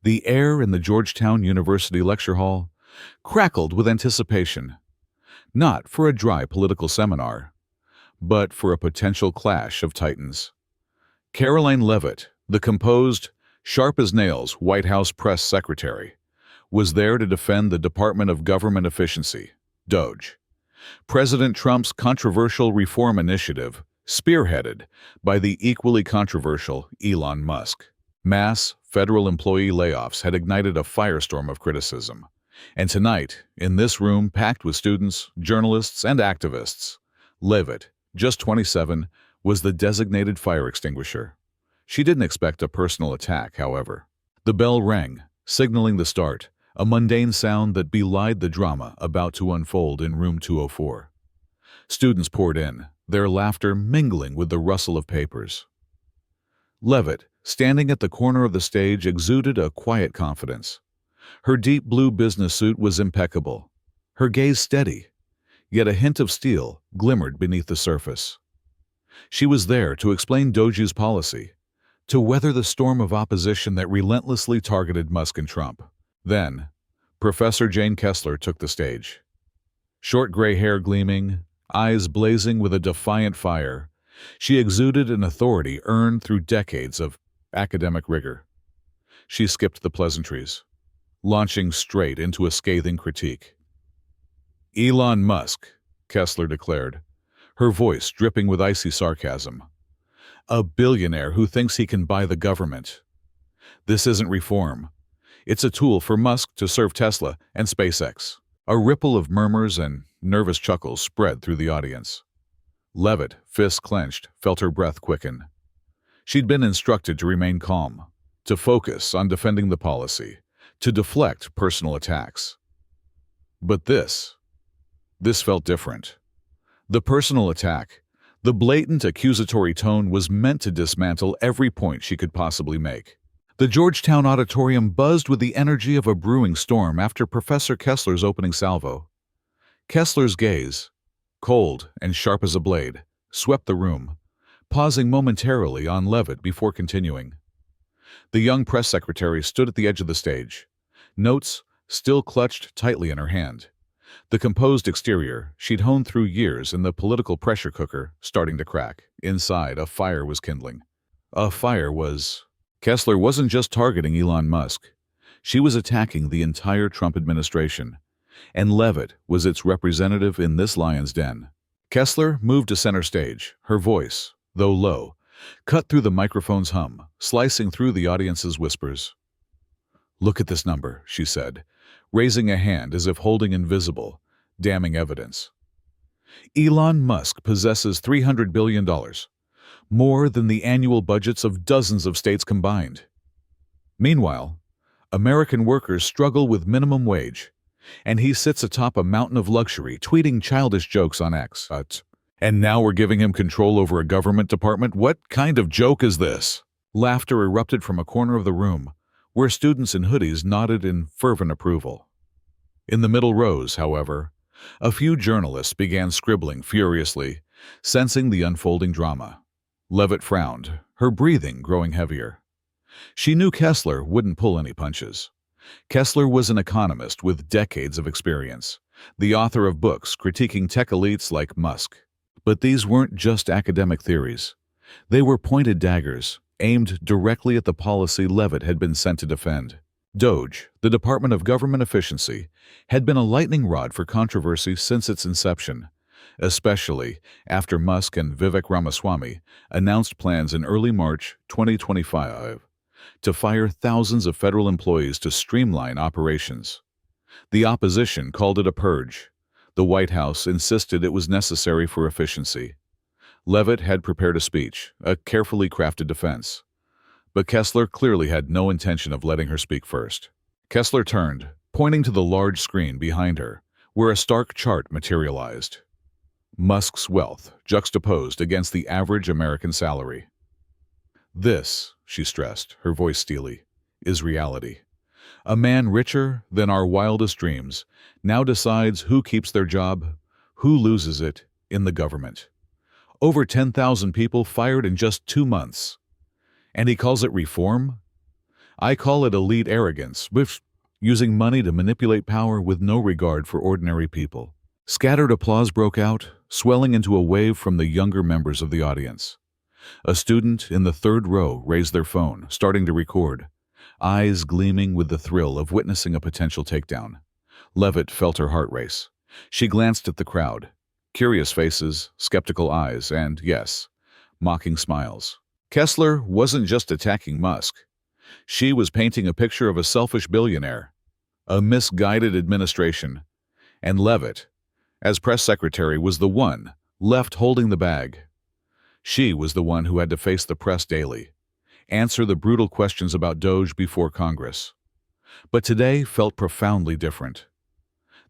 The air in the Georgetown University lecture hall crackled with anticipation, not for a dry political seminar, but for a potential clash of titans. Karoline Leavitt, the composed, sharp-as-nails White House press secretary, was there to defend the Department of Government Efficiency, DOGE, President Trump's controversial reform initiative, spearheaded by the equally controversial Elon Musk. Mass federal employee layoffs had ignited a firestorm of criticism. And tonight, in this room packed with students, journalists, and activists, Leavitt, just 27, was the designated fire extinguisher. She didn't expect a personal attack, however. The bell rang, signaling the start, a mundane sound that belied the drama about to unfold in room 204. Students poured in, their laughter mingling with the rustle of papers. Leavitt, standing at the corner of the stage, exuded a quiet confidence. Her deep blue business suit was impeccable, her gaze steady, yet a hint of steel glimmered beneath the surface. She was there to explain DOGE's policy, to weather the storm of opposition that relentlessly targeted Musk and Trump. Then, Professor Jane Kessler took the stage. Short gray hair gleaming, eyes blazing with a defiant fire, she exuded an authority earned through decades of academic rigor. She skipped the pleasantries, launching straight into a scathing critique. "Elon Musk," Kessler declared, her voice dripping with icy sarcasm. "A billionaire who thinks he can buy the government. This isn't reform. It's a tool for Musk to serve Tesla and SpaceX." A ripple of murmurs and nervous chuckles spread through the audience. Leavitt, fists clenched, felt her breath quicken. She'd been instructed to remain calm, to focus on defending the policy, to deflect personal attacks. But this felt different. The personal attack, the blatant accusatory tone, was meant to dismantle every point she could possibly make. The Georgetown auditorium buzzed with the energy of a brewing storm after Professor Kessler's opening salvo. Kessler's gaze, cold and sharp as a blade, swept the room, pausing momentarily on Leavitt before continuing. The young press secretary stood at the edge of the stage, notes still clutched tightly in her hand. The composed exterior she'd honed through years in the political pressure cooker starting to crack. Inside, a fire was kindling. Kessler wasn't just targeting Elon Musk. She was attacking the entire Trump administration, and Leavitt was its representative in this lion's den. Kessler moved to center stage, her voice, though low, cut through the microphone's hum, slicing through the audience's whispers. "Look at this number," she said, raising a hand as if holding invisible, damning evidence. "Elon Musk possesses $300 billion, more than the annual budgets of dozens of states combined. Meanwhile, American workers struggle with minimum wage, and he sits atop a mountain of luxury, tweeting childish jokes on X. And now we're giving him control over a government department? What kind of joke is this?" Laughter erupted from a corner of the room, where students in hoodies nodded in fervent approval. In the middle rows, however, a few journalists began scribbling furiously, sensing the unfolding drama. Leavitt frowned, her breathing growing heavier. She knew Kessler wouldn't pull any punches. Kessler was an economist with decades of experience, the author of books critiquing tech elites like Musk. But these weren't just academic theories. They were pointed daggers, aimed directly at the policy Leavitt had been sent to defend. DOGE, the Department of Government Efficiency, had been a lightning rod for controversy since its inception, especially after Musk and Vivek Ramaswamy announced plans in early March 2025 to fire thousands of federal employees to streamline operations. The opposition called it a purge. The White House insisted it was necessary for efficiency. Leavitt had prepared a speech, a carefully crafted defense. But Kessler clearly had no intention of letting her speak first. Kessler turned, pointing to the large screen behind her, where a stark chart materialized. Musk's wealth juxtaposed against the average American salary. "This," she stressed, her voice steely, "is reality. A man richer than our wildest dreams now decides who keeps their job, who loses it, in the government. Over 10,000 people fired in just 2 months. And he calls it reform? I call it elite arrogance, with using money to manipulate power with no regard for ordinary people. Scattered applause broke out, swelling into a wave from the younger members of the audience. A student in the third row raised their phone, starting to record, eyes gleaming with the thrill of witnessing a potential takedown. Leavitt felt her heart race. She glanced at the crowd. Curious faces, skeptical eyes, and, yes, mocking smiles. Kessler wasn't just attacking Musk. She was painting a picture of a selfish billionaire, a misguided administration, and Leavitt, as press secretary, was the one left holding the bag. She was the one who had to face the press daily, answer the brutal questions about Doge before Congress. But today felt profoundly different.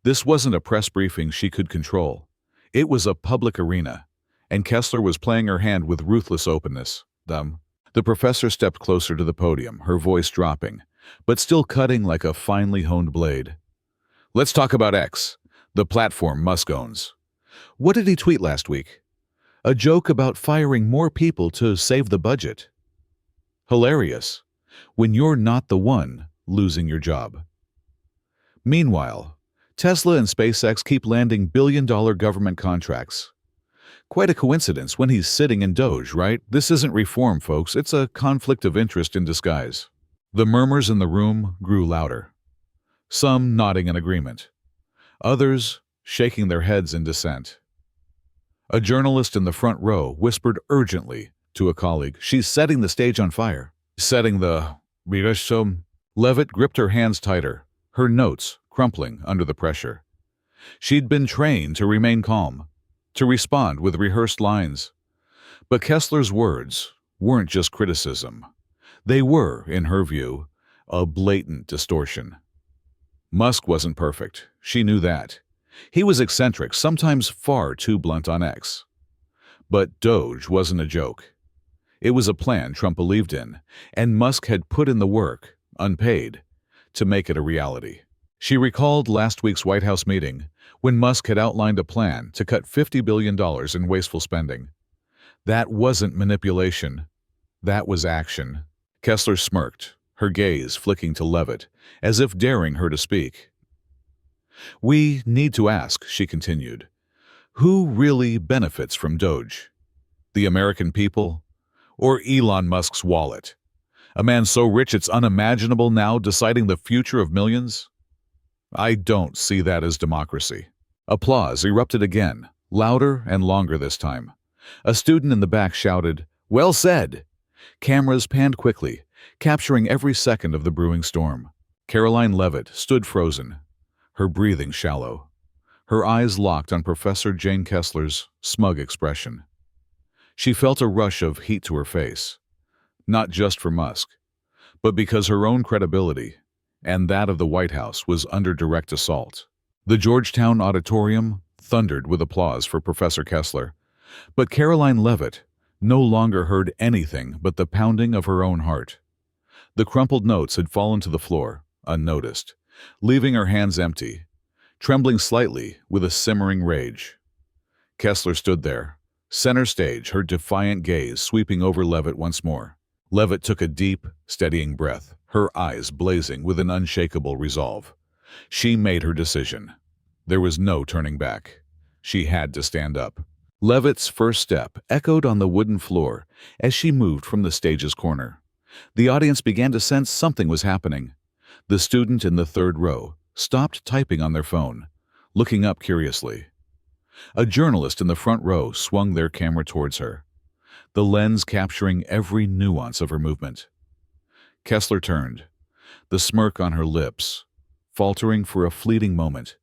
This wasn't a press briefing she could control. It was a public arena, and Kessler was playing her hand with ruthless openness. The professor stepped closer to the podium, her voice dropping, but still cutting like a finely honed blade. Let's talk about X, the platform Musk owns. What did he tweet last week? A joke about firing more people to save the budget. Hilarious, when you're not the one losing your job. Meanwhile, Tesla and SpaceX keep landing billion-dollar government contracts. Quite a coincidence when he's sitting in Doge, right? This isn't reform, folks. It's a conflict of interest in disguise. The murmurs in the room grew louder. Some nodding in agreement. Others shaking their heads in dissent. A journalist in the front row whispered urgently to a colleague, "She's setting the stage on fire." Setting the... Leavitt gripped her hands tighter, her notes crumpling under the pressure. She'd been trained to remain calm, to respond with rehearsed lines. But Kessler's words weren't just criticism. They were, in her view, a blatant distortion. Musk wasn't perfect. She knew that. He was eccentric, sometimes far too blunt on X. But Doge wasn't a joke. It was a plan Trump believed in, and Musk had put in the work, unpaid, to make it a reality. She recalled last week's White House meeting, when Musk had outlined a plan to cut $50 billion in wasteful spending. That wasn't manipulation. That was action. Kessler smirked, her gaze flicking to Leavitt, as if daring her to speak. "We need to ask," she continued, "who really benefits from Doge? The American people? Or Elon Musk's wallet? A man so rich it's unimaginable now deciding the future of millions? I don't see that as democracy." Applause erupted again, louder and longer this time. A student in the back shouted, "Well said!" Cameras panned quickly, capturing every second of the brewing storm. Karoline Leavitt stood frozen, her breathing shallow, her eyes locked on Professor Jane Kessler's smug expression. She felt a rush of heat to her face, not just for Musk, but because her own credibility and that of the White House was under direct assault. The Georgetown auditorium thundered with applause for Professor Kessler, but Karoline Leavitt no longer heard anything but the pounding of her own heart. The crumpled notes had fallen to the floor, unnoticed, leaving her hands empty, trembling slightly with a simmering rage. Kessler stood there, center stage, her defiant gaze sweeping over Leavitt once more. Leavitt took a deep, steadying breath, her eyes blazing with an unshakable resolve. She made her decision. There was no turning back. She had to stand up. Leavitt's first step echoed on the wooden floor as she moved from the stage's corner. The audience began to sense something was happening. The student in the third row stopped typing on their phone, looking up curiously. A journalist in the front row swung their camera towards her, the lens capturing every nuance of her movement. Kessler turned, the smirk on her lips, faltering for a fleeting moment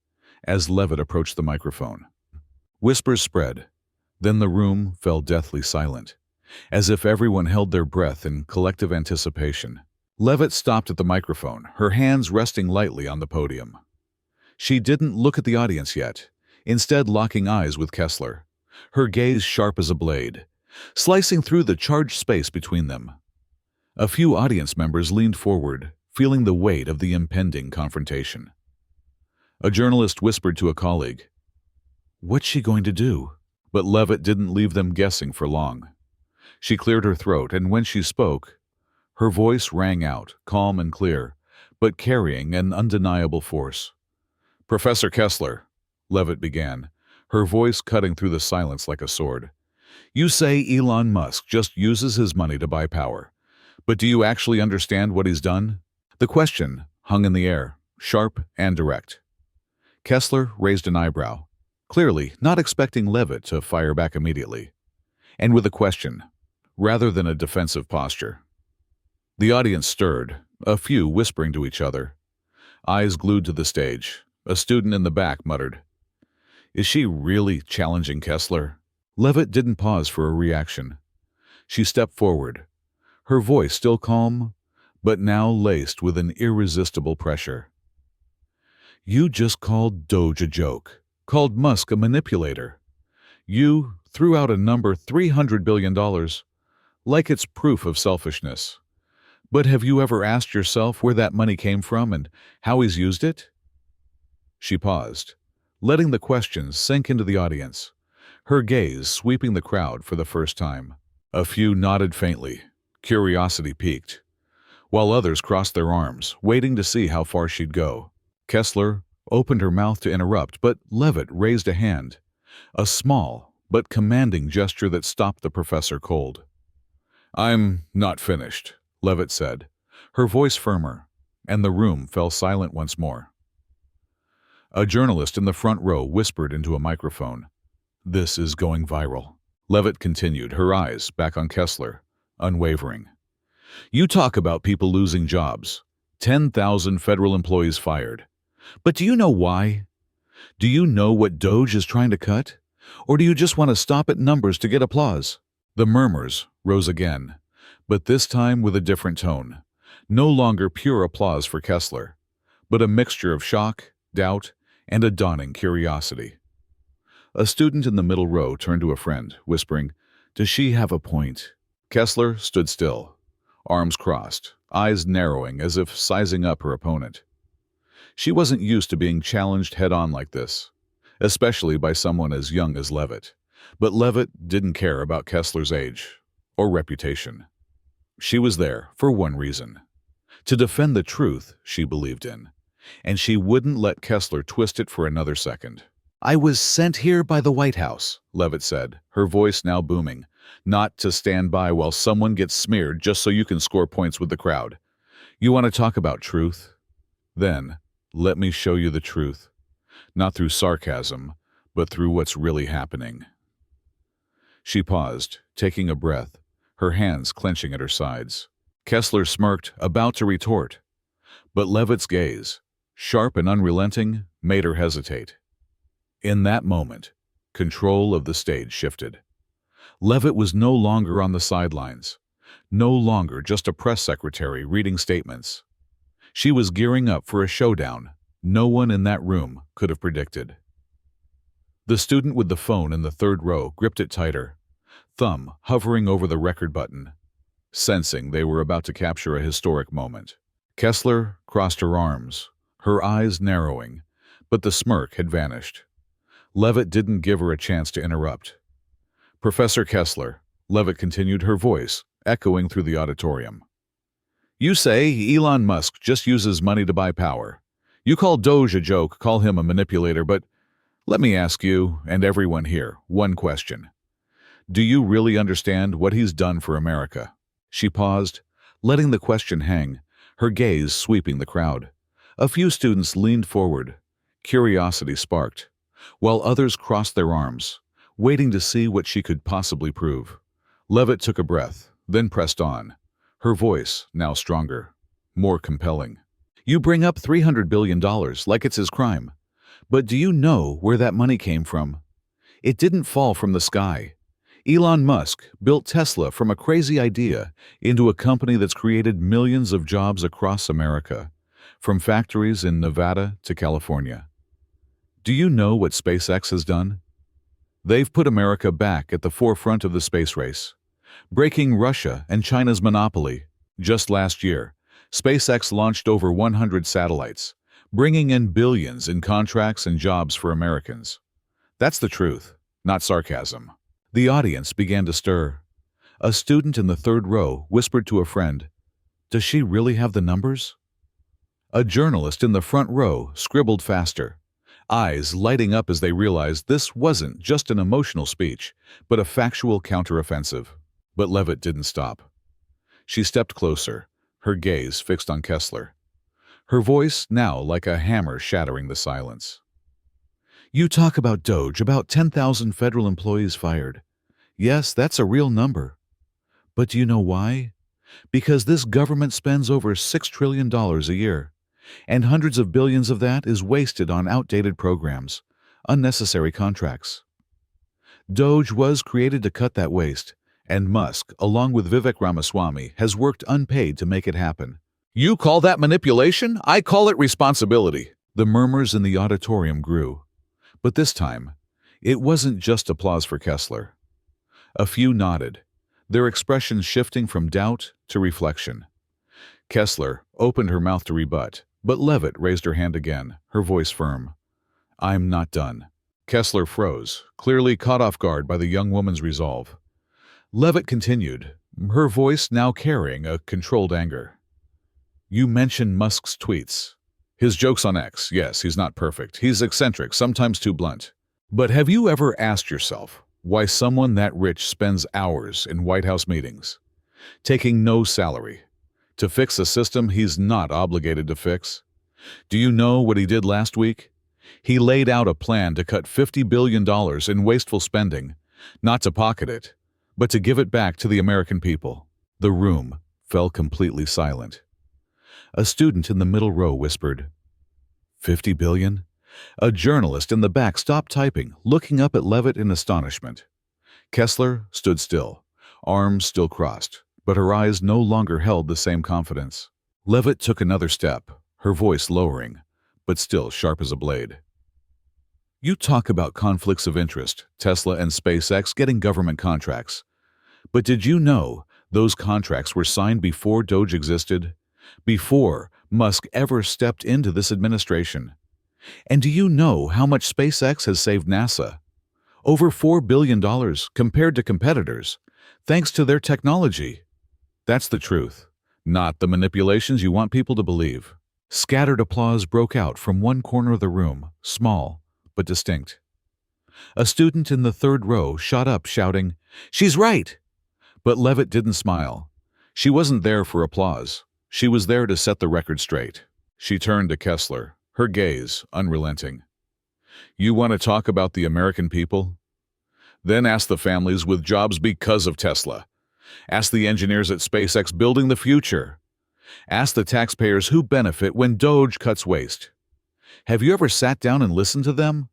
as Leavitt approached the microphone. Whispers spread, then the room fell deathly silent, as if everyone held their breath in collective anticipation. Leavitt stopped at the microphone, her hands resting lightly on the podium. She didn't look at the audience yet, instead locking eyes with Kessler, her gaze sharp as a blade, slicing through the charged space between them. A few audience members leaned forward, feeling the weight of the impending confrontation. A journalist whispered to a colleague, "What's she going to do?" But Leavitt didn't leave them guessing for long. She cleared her throat, and when she spoke, Her voice rang out, calm and clear, but carrying an undeniable force. "Professor Kessler," Leavitt began, her voice cutting through the silence like a sword. "You say Elon Musk just uses his money to buy power. But do you actually understand what he's done?" The question hung in the air, sharp and direct. Kessler raised an eyebrow, clearly not expecting Leavitt to fire back immediately, and with a question, rather than a defensive posture. The audience stirred, a few whispering to each other. Eyes glued to the stage, a student in the back muttered, "Is she really challenging Kessler?" Leavitt didn't pause for a reaction. She stepped forward, her voice still calm, but now laced with an irresistible pressure. "You just called Doge a joke, called Musk a manipulator. You threw out a number $300 billion, like it's proof of selfishness. But have you ever asked yourself where that money came from and how he's used it?" She paused, letting the questions sink into the audience, her gaze sweeping the crowd for the first time. A few nodded faintly, curiosity piqued, while others crossed their arms, waiting to see how far she'd go. Kessler opened her mouth to interrupt, but Leavitt raised a hand, a small but commanding gesture that stopped the professor cold. "I'm not finished," Leavitt said, her voice firmer, and the room fell silent once more. A journalist in the front row whispered into a microphone, "This is going viral." Leavitt continued, her eyes back on Kessler, unwavering. "You talk about people losing jobs, 10,000 federal employees fired. But do you know why? Do you know what Doge is trying to cut? Or do you just want to stop at numbers to get applause?" The murmurs rose again, but this time with a different tone. No longer pure applause for Kessler, but a mixture of shock, doubt, and a dawning curiosity. A student in the middle row turned to a friend, whispering, "Does she have a point?" Kessler stood still, arms crossed, eyes narrowing as if sizing up her opponent. She wasn't used to being challenged head-on like this, especially by someone as young as Leavitt. But Leavitt didn't care about Kessler's age or reputation. She was there for one reason: to defend the truth she believed in, and she wouldn't let Kessler twist it for another second. "I was sent here by the White House," Leavitt said, her voice now booming, "not to stand by while someone gets smeared just so you can score points with the crowd. You want to talk about truth? Then let me show you the truth, not through sarcasm, but through what's really happening." She paused, taking a breath, her hands clenching at her sides. Kessler smirked, about to retort, but Leavitt's gaze, sharp and unrelenting, made her hesitate. In that moment, control of the stage shifted. Leavitt was no longer on the sidelines, no longer just a press secretary reading statements. She was gearing up for a showdown no one in that room could have predicted. The student with the phone in the third row gripped it tighter, thumb hovering over the record button, sensing they were about to capture a historic moment. Kessler crossed her arms, her eyes narrowing, but the smirk had vanished. Leavitt didn't give her a chance to interrupt. "Professor Kessler," Leavitt continued, her voice echoing through the auditorium. "You say Elon Musk just uses money to buy power. You call Doge a joke, call him a manipulator, but let me ask you, and everyone here, one question. Do you really understand what he's done for America?" She paused, letting the question hang, her gaze sweeping the crowd. A few students leaned forward, curiosity sparked, while others crossed their arms, waiting to see what she could possibly prove. Leavitt took a breath, then pressed on, her voice now stronger, more compelling. "You bring up $300 billion like it's his crime. But do you know where that money came from? It didn't fall from the sky. Elon Musk built Tesla from a crazy idea into a company that's created millions of jobs across America, from factories in Nevada to California. Do you know what SpaceX has done? They've put America back at the forefront of the space race, breaking Russia and China's monopoly. Just last year, SpaceX launched over 100 satellites, bringing in billions in contracts and jobs for Americans. That's the truth, not sarcasm." The audience began to stir. A student in the third row whispered to a friend, Does she really have the numbers? A journalist in the front row scribbled faster, eyes lighting up as they realized this wasn't just an emotional speech, but a factual counteroffensive. But Leavitt didn't stop. She stepped closer, her gaze fixed on Kessler, her voice now like a hammer shattering the silence. You talk about Doge, about 10,000 federal employees fired. Yes, that's a real number. But do you know why? Because this government spends over $6 trillion a year, and hundreds of billions of that is wasted on outdated programs, unnecessary contracts. Doge was created to cut that waste, and Musk, along with Vivek Ramaswamy, has worked unpaid to make it happen. You call that manipulation? I call it responsibility. The murmurs in the auditorium grew. But this time, it wasn't just applause for Kessler. A few nodded, their expressions shifting from doubt to reflection. Kessler opened her mouth to rebut, but Leavitt raised her hand again, her voice firm. I'm not done. Kessler froze, clearly caught off guard by the young woman's resolve. Leavitt continued, her voice now carrying a controlled anger. You mentioned Musk's tweets. His jokes on X, yes, he's not perfect. He's eccentric, sometimes too blunt. But have you ever asked yourself why someone that rich spends hours in White House meetings, taking no salary, to fix a system he's not obligated to fix? Do you know what he did last week? He laid out a plan to cut $50 billion in wasteful spending, not to pocket it, but to give it back to the American people. The room fell completely silent. A student in the middle row whispered, 50 billion? A journalist in the back stopped typing, looking up at Leavitt in astonishment. Kessler stood still, arms still crossed, but her eyes no longer held the same confidence. Leavitt took another step, her voice lowering, but still sharp as a blade. You talk about conflicts of interest, Tesla and SpaceX getting government contracts. But did you know those contracts were signed before Doge existed? Before Musk ever stepped into this administration? And do you know how much SpaceX has saved NASA? Over $4 billion compared to competitors, thanks to their technology. That's the truth, not the manipulations you want people to believe. Scattered applause broke out from one corner of the room, small but distinct. A student in the third row shot up shouting, "She's right!" But Leavitt didn't smile. She wasn't there for applause. She was there to set the record straight. She turned to Kessler, her gaze unrelenting. You want to talk about the American people? Then ask the families with jobs because of Tesla. Ask the engineers at SpaceX building the future. Ask the taxpayers who benefit when Doge cuts waste. Have you ever sat down and listened to them?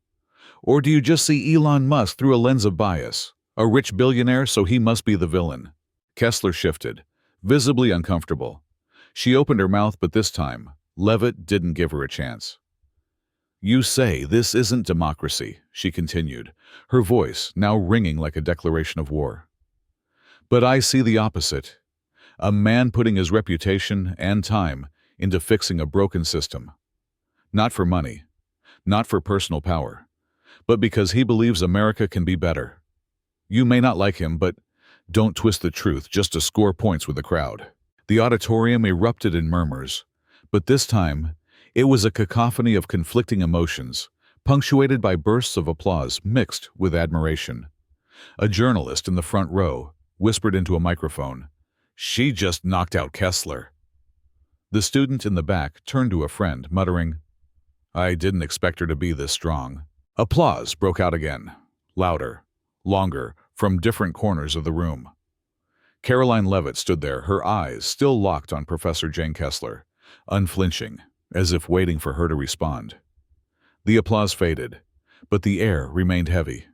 Or do you just see Elon Musk through a lens of bias? A rich billionaire, so he must be the villain. Kessler shifted, visibly uncomfortable. She opened her mouth, but this time, Leavitt didn't give her a chance. You say this isn't democracy, she continued, her voice now ringing like a declaration of war. But I see the opposite. A man putting his reputation and time into fixing a broken system. Not for money, not for personal power, but because he believes America can be better. You may not like him, but don't twist the truth just to score points with the crowd. The auditorium erupted in murmurs, but this time, it was a cacophony of conflicting emotions, punctuated by bursts of applause mixed with admiration. A journalist in the front row whispered into a microphone, "She just knocked out Kessler." The student in the back turned to a friend, muttering, "I didn't expect her to be this strong." Applause broke out again, louder, longer, from different corners of the room. Karoline Leavitt stood there, her eyes still locked on Professor Jane Kessler, unflinching, as if waiting for her to respond. The applause faded, but the air remained heavy,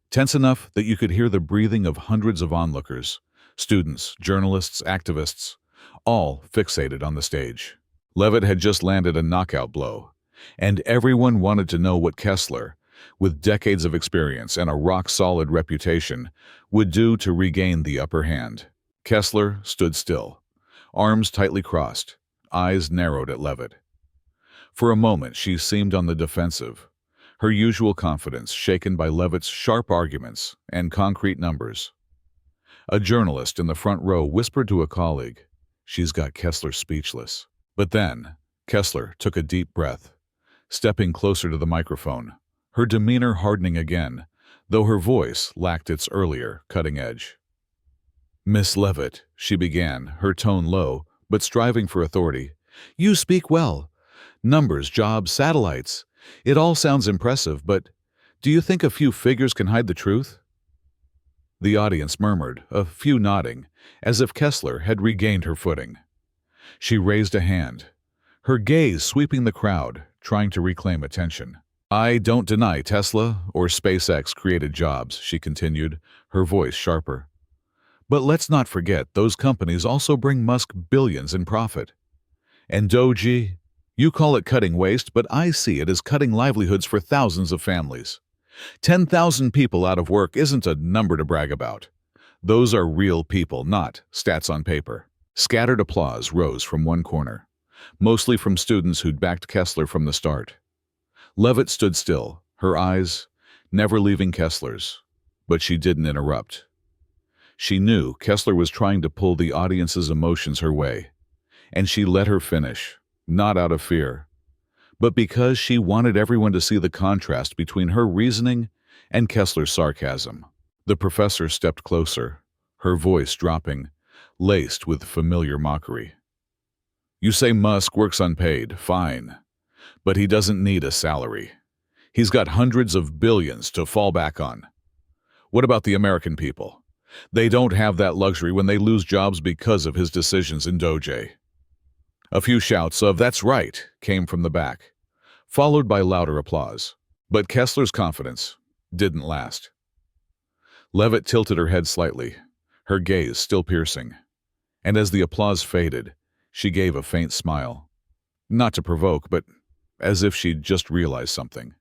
tense enough that you could hear the breathing of hundreds of onlookers, students, journalists, activists, all fixated on the stage. Leavitt had just landed a knockout blow, and everyone wanted to know what Kessler, with decades of experience and a rock-solid reputation, would do to regain the upper hand. Kessler stood still, arms tightly crossed, eyes narrowed at Leavitt. For a moment she seemed on the defensive, her usual confidence shaken by Leavitt's sharp arguments and concrete numbers. A journalist in the front row whispered to a colleague, She's got Kessler speechless. But then, Kessler took a deep breath, stepping closer to the microphone, her demeanor hardening again, though her voice lacked its earlier cutting edge. "Miss Leavitt," she began, her tone low, but striving for authority. "You speak well. Numbers, jobs, satellites. It all sounds impressive, but do you think a few figures can hide the truth?" The audience murmured, a few nodding, as if Kessler had regained her footing. She raised a hand, her gaze sweeping the crowd, trying to reclaim attention. "I don't deny Tesla or SpaceX created jobs," she continued, her voice sharper. "But let's not forget those companies also bring Musk billions in profit. And Doge, you call it cutting waste, but I see it as cutting livelihoods for thousands of families. 10,000 people out of work isn't a number to brag about. Those are real people, not stats on paper." Scattered applause rose from one corner, mostly from students who'd backed Kessler from the start. Leavitt stood still, her eyes never leaving Kessler's, but she didn't interrupt. She knew Kessler was trying to pull the audience's emotions her way, and she let her finish, not out of fear, but because she wanted everyone to see the contrast between her reasoning and Kessler's sarcasm. The professor stepped closer, her voice dropping, laced with familiar mockery. "You say Musk works unpaid, fine, but he doesn't need a salary. He's got hundreds of billions to fall back on. What about the American people? They don't have that luxury when they lose jobs because of his decisions in Doge." A few shouts of "That's right" came from the back, followed by louder applause. But Kessler's confidence didn't last. Leavitt tilted her head slightly, her gaze still piercing, and as the applause faded, she gave a faint smile. Not to provoke, but as if she'd just realized something.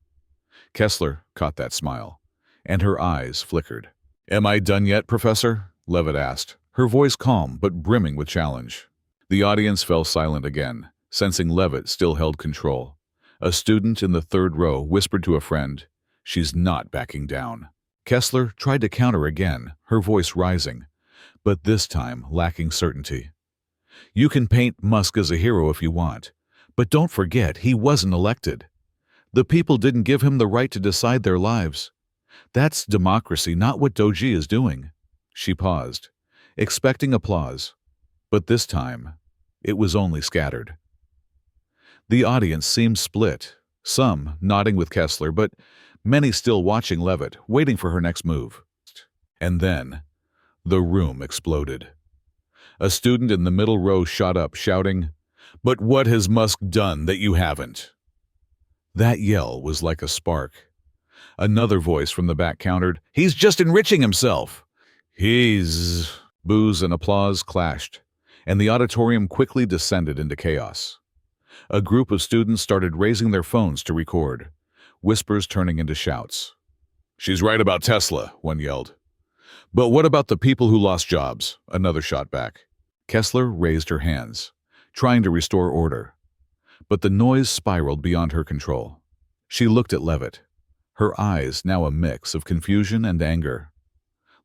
Kessler caught that smile, and her eyes flickered. "Am I done yet, Professor?" Leavitt asked, her voice calm but brimming with challenge. The audience fell silent again, sensing Leavitt still held control. A student in the third row whispered to a friend, "She's not backing down." Kessler tried to counter again, her voice rising, but this time lacking certainty. "You can paint Musk as a hero if you want, but don't forget he wasn't elected. The people didn't give him the right to decide their lives. That's democracy, not what Doge is doing." She paused, expecting applause, but this time it was only scattered. The audience seemed split, some nodding with Kessler, but many still watching Leavitt, waiting for her next move. And then the room exploded. A student in the middle row shot up, shouting, "But what has Musk done that you haven't?" That yell was like a spark. Another voice from the back countered, "He's just enriching himself." "He's..." Boos and applause clashed, and the auditorium quickly descended into chaos. A group of students started raising their phones to record, whispers turning into shouts. "She's right about Tesla," one yelled. "But what about the people who lost jobs?" another shot back. Kessler raised her hands, trying to restore order, but the noise spiraled beyond her control. She looked at Leavitt, her eyes now a mix of confusion and anger.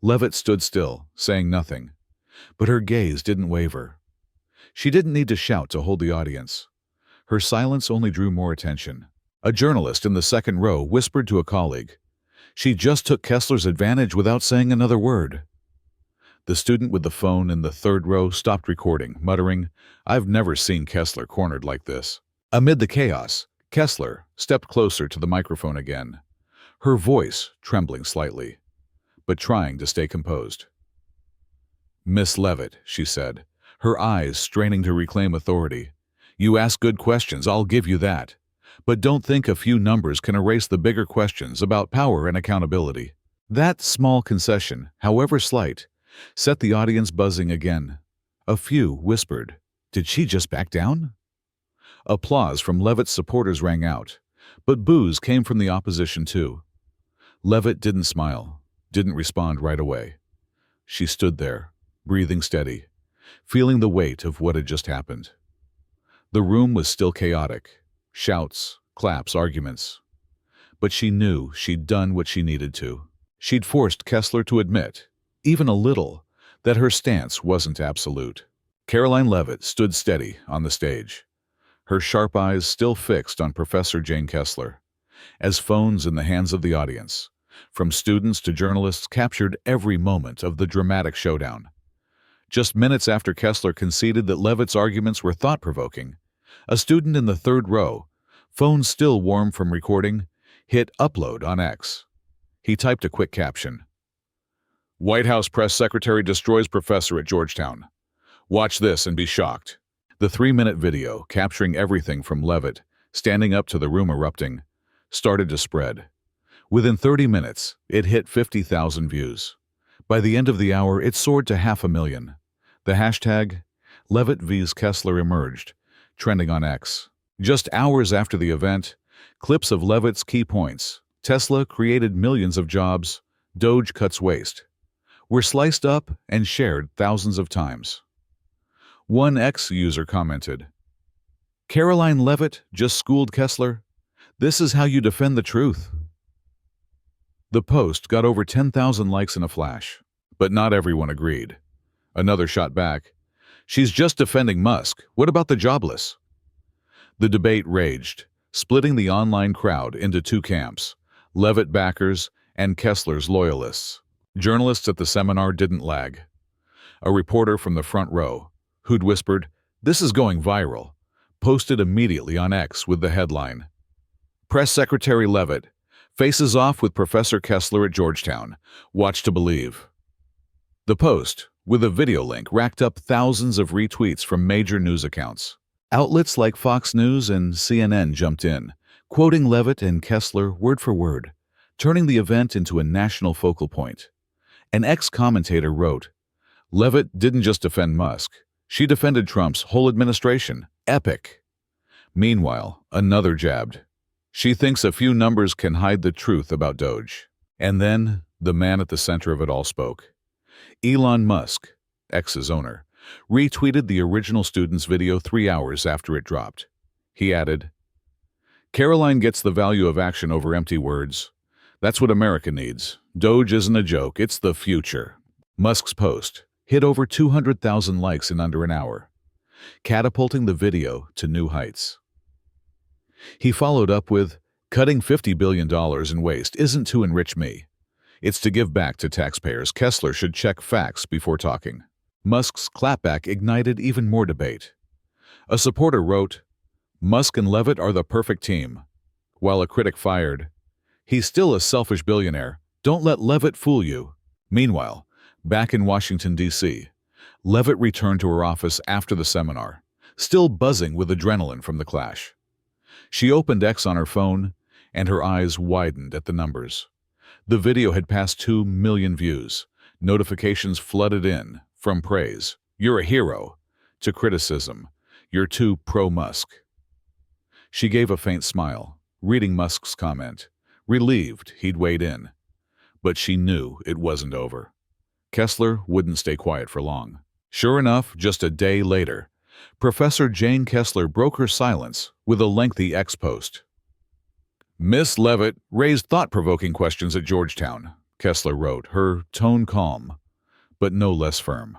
Leavitt stood still, saying nothing, but her gaze didn't waver. She didn't need to shout to hold the audience. Her silence only drew more attention. A journalist in the second row whispered to a colleague, "She just took Kessler's advantage without saying another word." The student with the phone in the third row stopped recording, muttering, "I've never seen Kessler cornered like this." Amid the chaos, Kessler stepped closer to the microphone again, her voice trembling slightly, but trying to stay composed. "Miss Leavitt," she said, her eyes straining to reclaim authority, "you ask good questions, I'll give you that. But don't think a few numbers can erase the bigger questions about power and accountability." That small concession, however slight, set the audience buzzing again. A few whispered, "Did she just back down?" Applause from Leavitt's supporters rang out, but boos came from the opposition too. Leavitt didn't smile, didn't respond right away. She stood there, breathing steady, feeling the weight of what had just happened. The room was still chaotic, shouts, claps, arguments. But she knew she'd done what she needed to. She'd forced Kessler to admit, even a little, that her stance wasn't absolute. Karoline Leavitt stood steady on the stage, her sharp eyes still fixed on Professor Jane Kessler, as phones in the hands of the audience, from students to journalists, captured every moment of the dramatic showdown. Just minutes after Kessler conceded that Leavitt's arguments were thought-provoking, a student in the third row, phone still warm from recording, hit upload on X. He typed a quick caption. "White House press secretary destroys professor at Georgetown. Watch this and be shocked." The 3-minute video, capturing everything from Leavitt, standing up to the room erupting, started to spread. Within 30 minutes, it hit 50,000 views. By the end of the hour, it soared to 500,000. The hashtag Leavitt vs. Kessler emerged, trending on X. Just hours after the event, clips of Leavitt's key points, Tesla created millions of jobs, Doge cuts waste, were sliced up and shared thousands of times. One X user commented, "Karoline Leavitt just schooled Kessler. This is how you defend the truth." The post got over 10,000 likes in a flash, but not everyone agreed. Another shot back, "She's just defending Musk. What about the jobless?" The debate raged, splitting the online crowd into two camps, Leavitt backers and Kessler's loyalists. Journalists at the seminar didn't lag. A reporter from the front row, who'd whispered, "This is going viral," posted immediately on X with the headline, "Press Secretary Leavitt faces off with Professor Kessler at Georgetown. Watch to believe." The post, with a video link, racked up thousands of retweets from major news accounts. Outlets like Fox News and CNN jumped in, quoting Leavitt and Kessler word for word, turning the event into a national focal point. An ex-commentator wrote, "Leavitt didn't just defend Musk, she defended Trump's whole administration. Epic." Meanwhile, another jabbed, "She thinks a few numbers can hide the truth about Doge." And then, the man at the center of it all spoke. Elon Musk, X's owner, retweeted the original student's video 3 hours after it dropped. He added, "Karoline gets the value of action over empty words. That's what America needs. Doge isn't a joke, it's the future." Musk's post hit over 200,000 likes in under an hour, catapulting the video to new heights. He followed up with, "Cutting $50 billion in waste isn't to enrich me. It's to give back to taxpayers. Kessler should check facts before talking." Musk's clapback ignited even more debate. A supporter wrote, "Musk and Leavitt are the perfect team," while a critic fired, "He's still a selfish billionaire. Don't let Leavitt fool you." Meanwhile, back in Washington, D.C., Leavitt returned to her office after the seminar, still buzzing with adrenaline from the clash. She opened X on her phone, and her eyes widened at the numbers. The video had passed 2 million views. Notifications flooded in, from praise, "You're a hero," to criticism, "You're too pro-Musk." She gave a faint smile, reading Musk's comment, relieved he'd weighed in. But she knew it wasn't over. Kessler wouldn't stay quiet for long. Sure enough, just a day later, Professor Jane Kessler broke her silence with a lengthy X post. "Miss Leavitt raised thought-provoking questions at Georgetown," Kessler wrote, her tone calm, but no less firm.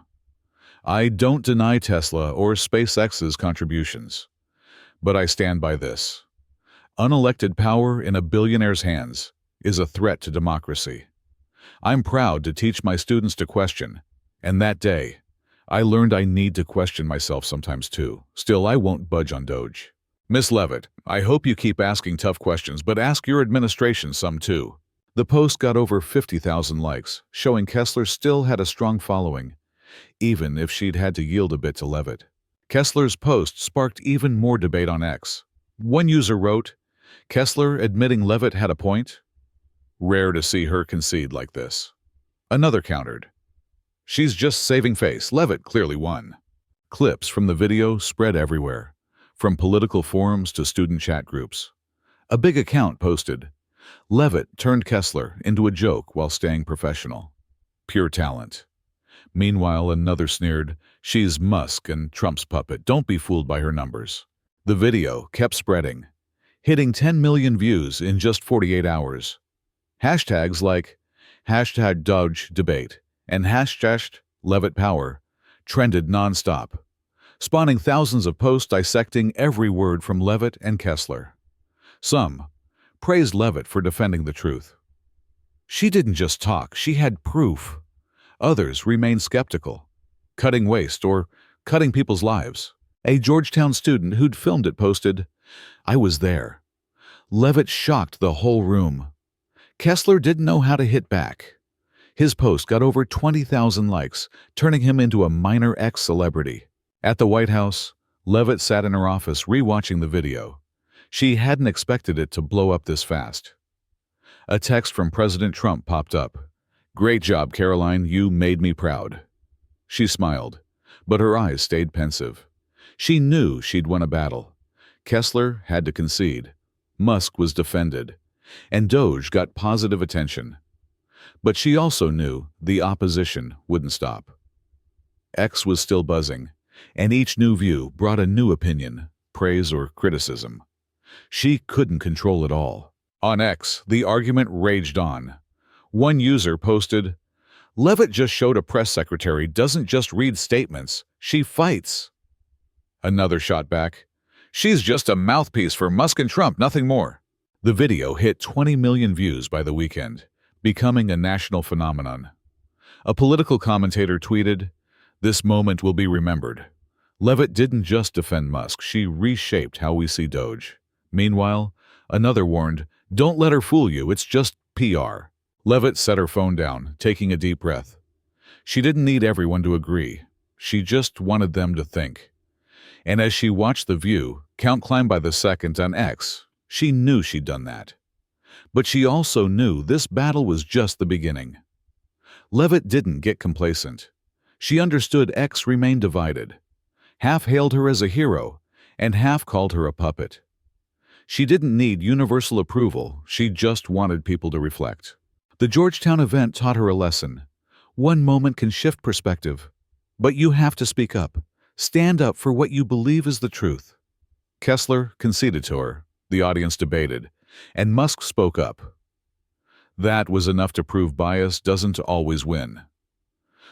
"I don't deny Tesla or SpaceX's contributions, but I stand by this. Unelected power in a billionaire's hands is a threat to democracy. I'm proud to teach my students to question, and that day, I learned I need to question myself sometimes too. Still, I won't budge on Doge. Miss Leavitt, I hope you keep asking tough questions, but ask your administration some too." The post got over 50,000 likes, showing Kessler still had a strong following, even if she'd had to yield a bit to Leavitt. Kessler's post sparked even more debate on X. One user wrote, "Kessler admitting Leavitt had a point? Rare to see her concede like this." Another countered, "She's just saving face. Leavitt clearly won." Clips from the video spread everywhere, from political forums to student chat groups. A big account posted, "Leavitt turned Kessler into a joke while staying professional. Pure talent." Meanwhile, another sneered, "She's Musk and Trump's puppet. Don't be fooled by her numbers." The video kept spreading, hitting 10 million views in just 48 hours. Hashtags like #Doge debate and #Leavitt power trended nonstop, spawning thousands of posts dissecting every word from Leavitt and Kessler. Some praised Leavitt for defending the truth. She didn't just talk, she had proof. Others remained skeptical, cutting waste or cutting people's lives. A Georgetown student who'd filmed it posted, "I was there. Leavitt shocked the whole room." Kessler didn't know how to hit back. His post got over 20,000 likes, turning him into a minor X celebrity. At the White House, Leavitt sat in her office rewatching the video. She hadn't expected it to blow up this fast. A text from President Trump popped up. "Great job, Karoline, you made me proud." She smiled, but her eyes stayed pensive. She knew she'd won a battle. Kessler had to concede. Musk was defended, and Doge got positive attention. But she also knew the opposition wouldn't stop. X was still buzzing, and each new view brought a new opinion, praise or criticism. She couldn't control it all. On X, the argument raged on. One user posted, "Leavitt just showed a press secretary doesn't just read statements, she fights." Another shot back, "She's just a mouthpiece for Musk and Trump, nothing more." The video hit 20 million views by the weekend, becoming a national phenomenon. A political commentator tweeted, "This moment will be remembered. Leavitt didn't just defend Musk, she reshaped how we see Doge." Meanwhile, another warned, "Don't let her fool you, it's just PR." Leavitt set her phone down, taking a deep breath. She didn't need everyone to agree. She just wanted them to think. And as she watched the view count climb by the second on X, she knew she'd done that. But she also knew this battle was just the beginning. Leavitt didn't get complacent. She understood X remained divided. Half hailed her as a hero, and half called her a puppet. She didn't need universal approval, she just wanted people to reflect. The Georgetown event taught her a lesson. One moment can shift perspective, but you have to speak up. Stand up for what you believe is the truth. Kessler conceded to her, the audience debated, and Musk spoke up. That was enough to prove bias doesn't always win.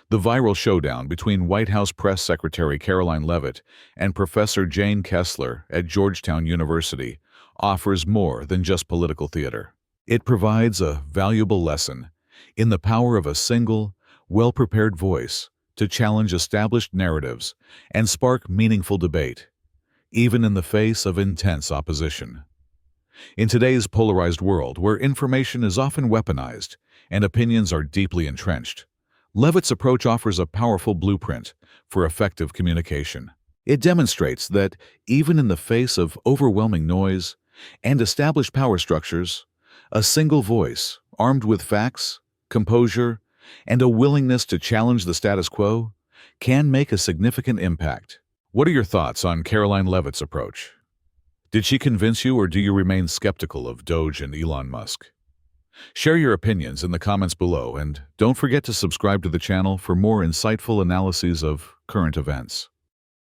The viral showdown between White House Press Secretary Karoline Leavitt and Professor Jane Kessler at Georgetown University offers more than just political theater. It provides a valuable lesson in the power of a single, well-prepared voice to challenge established narratives and spark meaningful debate, even in the face of intense opposition. In today's polarized world, where information is often weaponized and opinions are deeply entrenched, Leavitt's approach offers a powerful blueprint for effective communication. It demonstrates that even in the face of overwhelming noise and established power structures, a single voice, armed with facts, composure, and a willingness to challenge the status quo, can make a significant impact. What are your thoughts on Karoline Leavitt's approach? Did she convince you, or do you remain skeptical of Doge and Elon Musk? Share your opinions in the comments below, and don't forget to subscribe to the channel for more insightful analyses of current events.